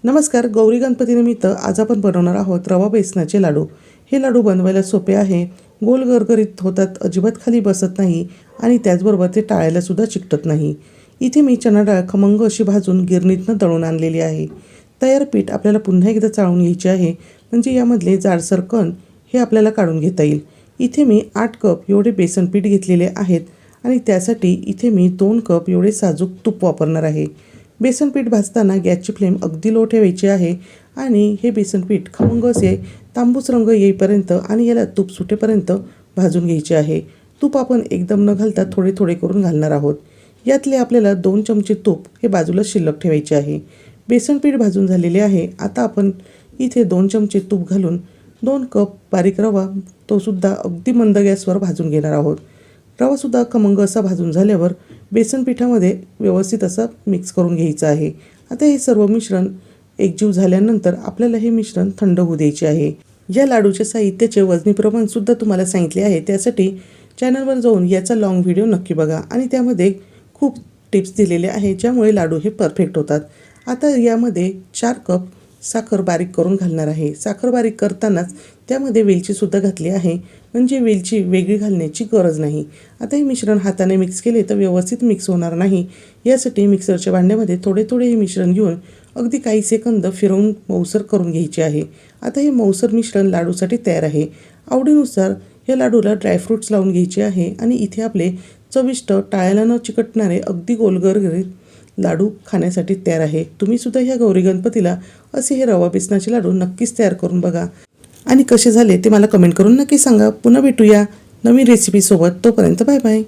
नमस्कार. गौरी गणपतीनिमित्त आज आपण बनवणार आहोत रवा बेसनाचे लाडू. हे लाडू बनवायला सोपे आहे, गोल गरगरीत होतात, अजिबात खाली बसत नाही आणि त्याचबरोबर ते टाळायला सुद्धा चिकटत नाही. इथे मी चणा डाळ खमंग अशी भाजून गिरणीतनं दळून आणलेली आहे. तयार पीठ आपल्याला पुन्हा एकदा चाळून घ्यायचे आहे, म्हणजे यामधले जाडसर कण हे आपल्याला काढून घेता येईल. इथे मी 8 कप एवढे बेसन पीठ घेतलेले आहेत आणि त्यासाठी इथे मी 2 कप एवढे साजूक तूप वापरणार आहे. बेसन पीठ भाजताना गॅसची फ्लेम अगदी लो ठेवायची आहे आणि हे बेसन पीठ खमंग असे तांबूस रंग येईपर्यंत आणि याला तूप सुटेपर्यंत भाजून घ्यायचे आहे. तूप आपण एकदम न घालता थोडे थोडे करून घालणार आहोत. यातले आपल्याला 2 चमचे तूप हे बाजूला शिल्लक ठेवायचे आहे. बेसन पीठ भाजून झालेले आहे. आता आपण इथे 2 चमचे तूप घालून 2 कप बारीक रवा तोसुद्धा अगदी मंद गॅसवर भाजून घेणार आहोत. रवासुद्धा खमंग असा भाजून झाल्यावर बेसन पिठामध्ये व्यवस्थित असं मिक्स करून घ्यायचं आहे. आता हे सर्व मिश्रण एकजीव झाल्यानंतर आपल्याला हे मिश्रण थंड होऊ द्यायचे आहे. या लाडूच्या साहित्याचे वजनी प्रमाणसुद्धा तुम्हाला सांगितले आहे. त्यासाठी चॅनलवर जाऊन याचा लॉंग व्हिडिओ नक्की बघा आणि त्यामध्ये खूप टिप्स दिलेले आहेत, ज्यामुळे लाडू हे परफेक्ट होतात. आता यामध्ये 4 कप साखर बारीक करून घालणार आहे. साखर बारीक करतानाच त्यामध्ये वेलचीसुद्धा घातली आहे, म्हणजे वेलची वेगळी घालण्याची गरज नाही. आता हे मिश्रण हाताने मिक्स केले तर व्यवस्थित मिक्स होणार नाही. यासाठी मिक्सरच्या भांड्यामध्ये थोडे थोडे हे मिश्रण घेऊन अगदी काही सेकंद फिरवून मऊसर करून घ्यायचे आहे. आता हे मऊसर मिश्रण लाडूसाठी तयार आहे. आवडीनुसार या लाडूला ड्रायफ्रूट्स लावून घ्यायचे आहे आणि इथे आपले चविष्ट टाळ्याला न चिकटणारे अगदी गोलगरगरीत लाडू खाण्यासाठी तयार आहे. तुम्हीसुद्धा ह्या गौरी गणपतीला असे हे रवा बेसनाचे लाडू नक्कीच तयार करून बघा आणि कसे झाले ते मला कमेंट करून नक्की सांगा. पुन्हा भेटूया नवीन रेसिपीसोबत. तोपर्यंत बाय बाय.